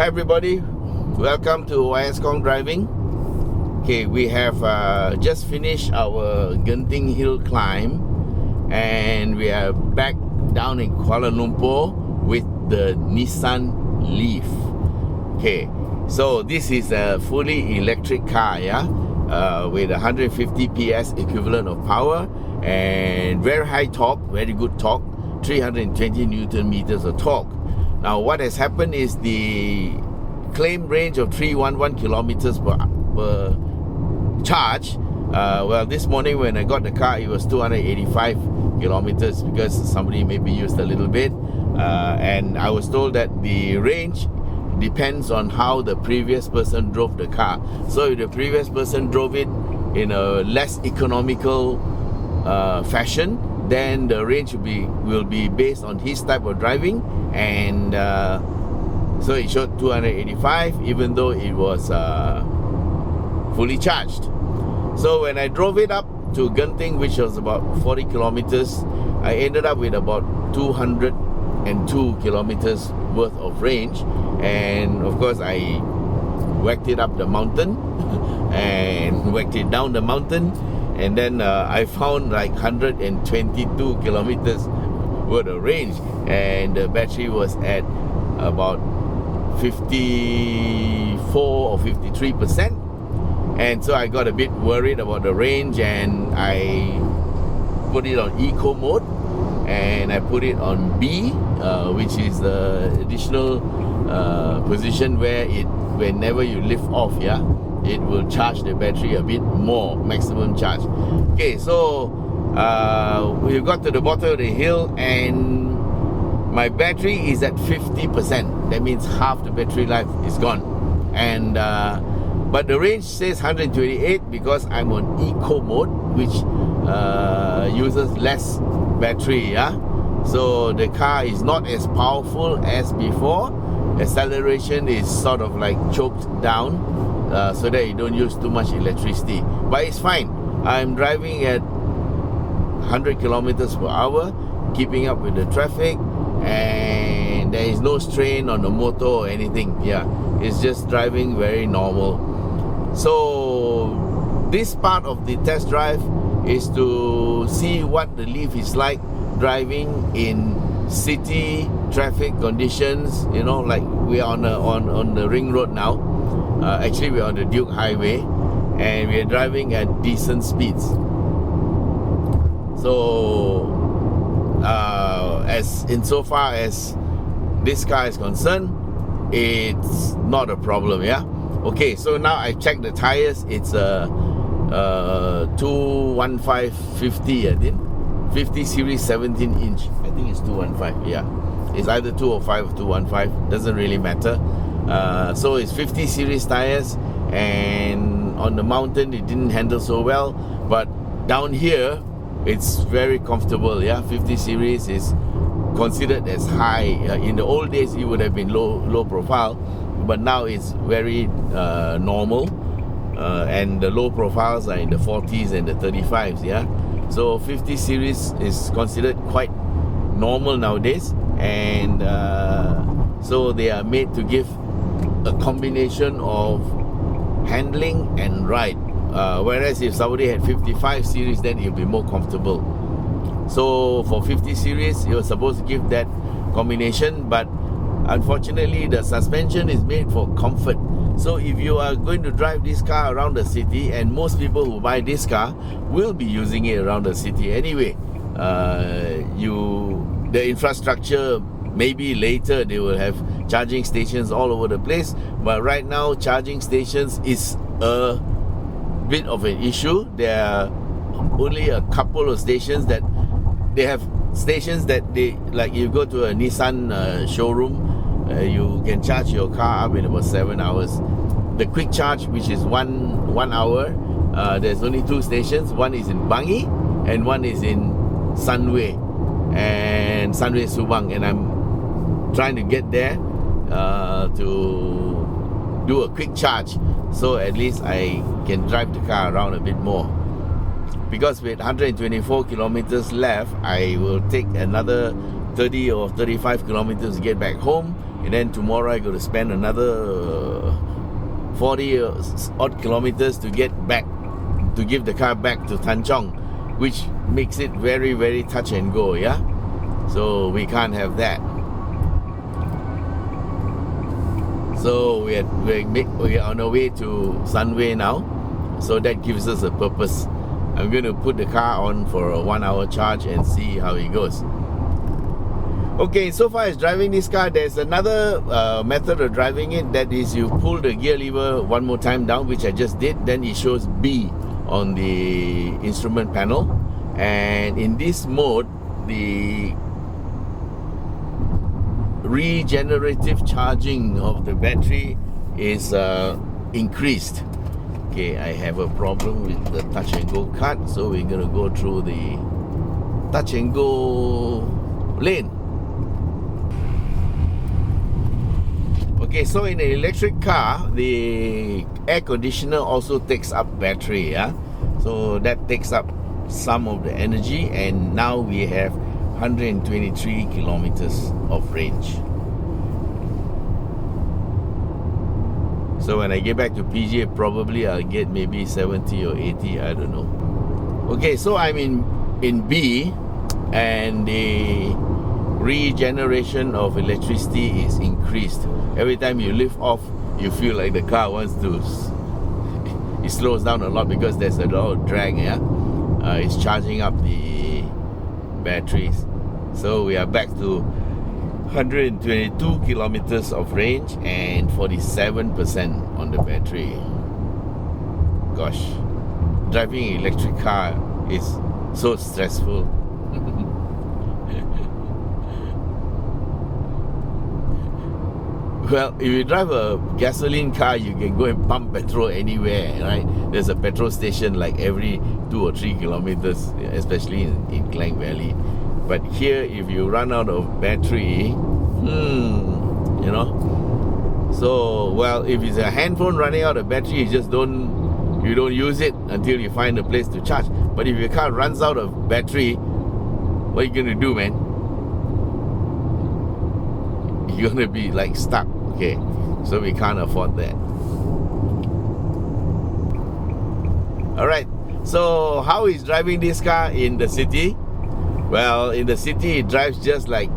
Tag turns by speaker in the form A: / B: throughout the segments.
A: Hi everybody, welcome to YS Kong Driving. Okay, we have just finished our Genting Hill climb and we are back down in Kuala Lumpur with the Nissan Leaf. Okay, so this is a fully electric car, with 150 PS equivalent of power and very high torque, very good torque, 320 Newton meters of torque. Now what has happened is the claim range of 311 kilometers per charge. Well, this morning when I got the car, it was 285 kilometers because somebody maybe used a little bit. And I was told that the range depends on how the previous person drove the car. So if the previous person drove it in a less economical fashion, then the range will be based on his type of driving, and so it showed 285 even though it was fully charged. So when I drove it up to Genting, which was about 40 kilometers, I ended up with about 202 kilometers worth of range, and of course I whacked it up the mountain and whacked it down the mountain, and then I found like 122 kilometers worth of range, and the battery was at about 54 or 53%, and so I got a bit worried about the range, and I put it on eco mode and I put it on B, which is the additional position where whenever you lift off, it will charge the battery a bit more, maximum charge. Okay, so we got to the bottom of the hill and my battery is at 50%. That means half the battery life is gone. And but the range says 128 because I'm on eco mode, which uses less battery. So the car is not as powerful as before. Acceleration is sort of like choked down, so that you don't use too much electricity. But it's fine. I'm driving at 100 kilometers per hour, keeping up with the traffic, and there is no strain on the motor or anything. It's just driving very normal. So this part of the test drive is to see what the Leaf is like driving in city traffic conditions. Like we are on the ring road now. Actually we're on the Duke Highway and we're driving at decent speeds. So as insofar as this car is concerned, it's not a problem. Okay, so now I checked the tires. It's a 215/50, I think. 50 series 17 inch. I think it's 215. It's either 205 or 215, doesn't really matter. So it's 50 series tires, and on the mountain it didn't handle so well, but down here it's very comfortable. 50 series is considered as high. In the old days it would have been low profile, but now it's very normal, and the low profiles are in the 40s and the 35s. So 50 series is considered quite normal nowadays, and so they are made to give a combination of handling and ride, whereas if somebody had 55 series, then it'll be more comfortable. So for 50 series you're supposed to give that combination, but unfortunately the suspension is made for comfort. So if you are going to drive this car around the city, and most people who buy this car will be using it around the city anyway, the infrastructure, maybe later they will have charging stations all over the place, but right now charging stations is a bit of an issue. There are only a couple of stations that they have stations that they, like you go to a Nissan showroom, you can charge your car up in about 7 hours. The quick charge, which is one hour, there's only 2 stations. One is in Bangi and one is in Sunway Subang, and I'm trying to get there to do a quick charge, so at least I can drive the car around a bit more. Because with 124 kilometers left, I will take another 30 or 35 kilometers to get back home, and then tomorrow I got to spend another 40 odd kilometers to get back, to give the car back to Tanjong, which makes it very, very touch and go, yeah? So we can't have that. So we're on our way to Sunway now, so that gives us a purpose. I'm going to put the car on for a 1 hour charge and see how it goes. Okay, so far as driving this car, there's another method of driving it, that is you pull the gear lever one more time down, which I just did, then it shows B on the instrument panel, and in this mode the regenerative charging of the battery is increased. Okay, I have a problem with the touch and go card, so we're gonna go through the touch and go lane. Okay, so in an electric car, the air conditioner also takes up battery, yeah? So that takes up some of the energy, and now we have 123 kilometers of range. So when I get back to PJ, probably I'll get maybe 70 or 80, I don't know. Okay, so I'm in B, and the regeneration of electricity is increased. Every time you lift off, you feel like the car wants to, it slows down a lot because there's a lot of drag, yeah? It's charging up the batteries. So we are back to 122 kilometers of range and 47% on the battery. Gosh, driving an electric car is so stressful. Well, if you drive a gasoline car, you can go and pump petrol anywhere, right? There's a petrol station like every 2 or 3 kilometers, especially in Klang Valley. But here, if you run out of battery, you know. So, well, if it's a handphone running out of battery, you don't use it until you find a place to charge. But if your car runs out of battery, what are you gonna do, man? You're gonna be like stuck. Okay, so we can't afford that. Alright, so how is driving this car in the city? Well, in the city it drives just like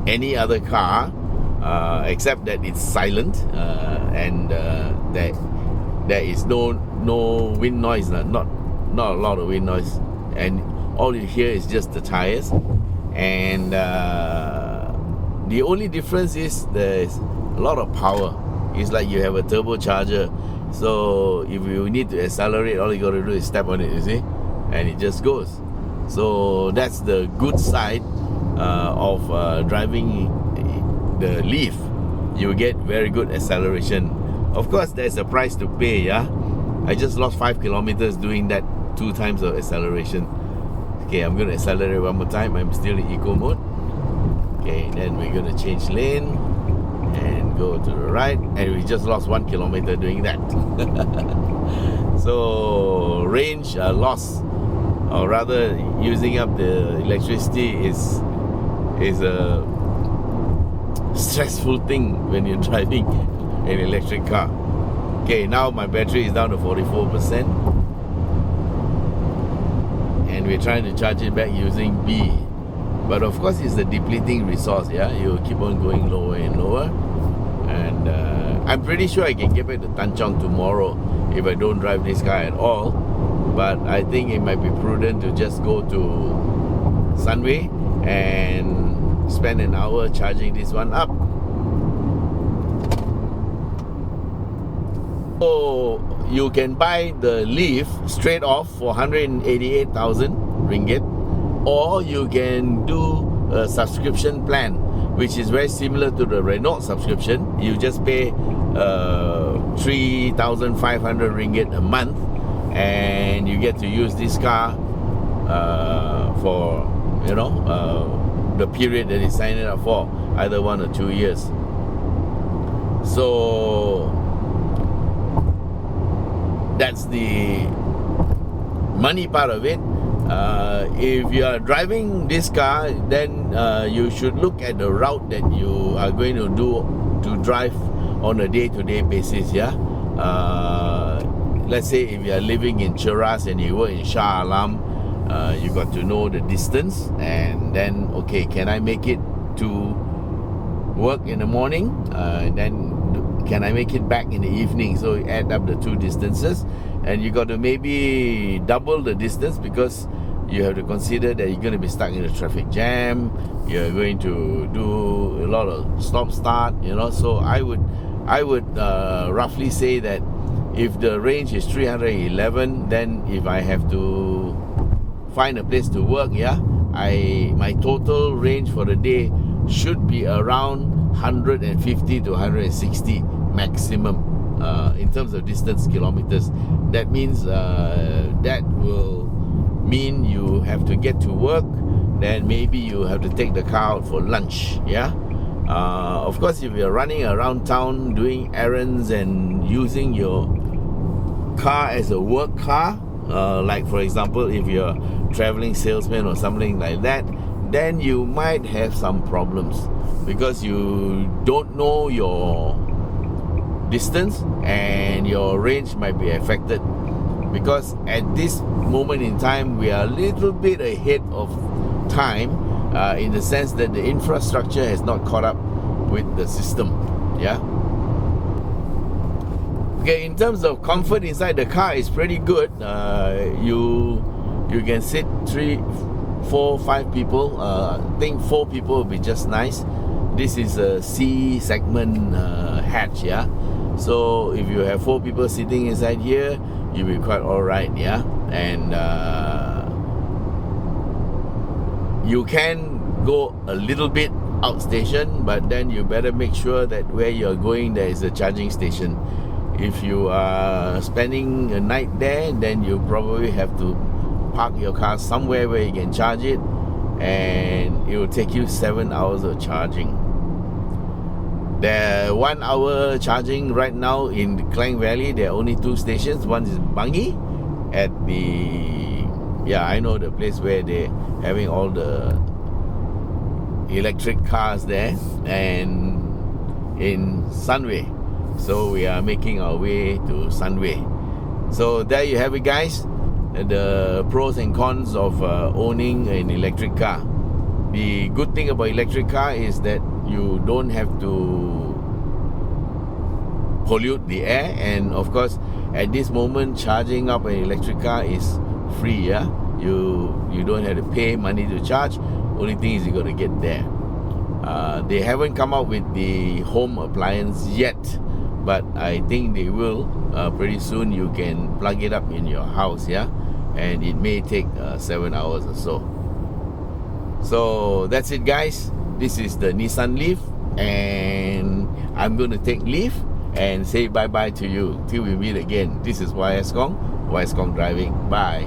A: any other car, except that it's silent, and there is no wind noise, not a lot of wind noise, and all you hear is just the tires. And the only difference is there's a lot of power. It's like you have a turbocharger, so if you need to accelerate, all you gotta do is step on it, you see, and it just goes. So that's the good side of driving the Leaf. You get very good acceleration. Of course, there's a price to pay, yeah. I just lost 5 kilometers doing that 2 times of acceleration. Okay, I'm gonna accelerate one more time. I'm still in eco mode. Okay, then we're gonna change lane and go to the right, and we just lost 1 kilometer doing that. So range loss, or rather using up the electricity, is a stressful thing when you're driving an electric car. Okay, now my battery is down to 44%, and we're trying to charge it back using B. But of course, it's a depleting resource, yeah? You keep on going lower and lower. And I'm pretty sure I can get back to Tanjong tomorrow if I don't drive this car at all. But I think it might be prudent to just go to Sunway and spend an hour charging this one up. So you can buy the Leaf straight off for 188,000 ringgit, or you can do a subscription plan, which is very similar to the Renault subscription. You just pay 3,500 ringgit a month, and you get to use this car for the period that you sign it up for, either 1 or 2 years. So that's the money part of it. If you are driving this car, then you should look at the route that you are going to drive on a day-to-day basis. Yeah. Let's say if you are living in Cheras and you work in Shah Alam, you got to know the distance, and then okay, can I make it to work in the morning? And then can I make it back in the evening? So you add up the two distances, and you got to maybe double the distance, because you have to consider that you're going to be stuck in a traffic jam. You're going to do a lot of stop-start, So I would roughly say that if the range is 311, then if I have to find a place to work, my total range for the day should be around 150 to 160 maximum in terms of distance kilometers. That means that will mean you have to get to work, then maybe you have to take the car out for lunch. Of course, if you're running around town doing errands and using your car as a work car, like for example, if you're traveling salesman or something like that, then you might have some problems, because you don't know your distance and your range might be affected. Because at this moment in time, we are a little bit ahead of time, in the sense that the infrastructure has not caught up with the system. Okay, in terms of comfort inside the car, is pretty good. You can sit 3, 4, 5 people. I think 4 people will be just nice. This is a C segment hatch. So if you have 4 people sitting inside here, you'll be quite alright. And you can go a little bit outstation, but then you better make sure that where you're going there is a charging station. If you are spending a night there, then you probably have to park your car somewhere where you can charge it, and it will take you 7 hours of charging. The 1 hour charging right now in Klang Valley, there are only 2 stations. One is Bangi at the, I know the place where they're having all the electric cars there, and in Sunway. So we are making our way to Sunway. So there you have it, guys. The pros and cons of owning an electric car. The good thing about electric car is that you don't have to pollute the air, and of course at this moment charging up an electric car is free. You don't have to pay money to charge. Only thing is you got to get there. They haven't come out with the home appliance yet, but I think they will. Pretty soon you can plug it up in your house, and it may take 7 hours or so. So that's it, guys. This is the Nissan Leaf, and I'm going to take leave and say bye-bye to you till we meet again. This is YS Kong Driving. Bye.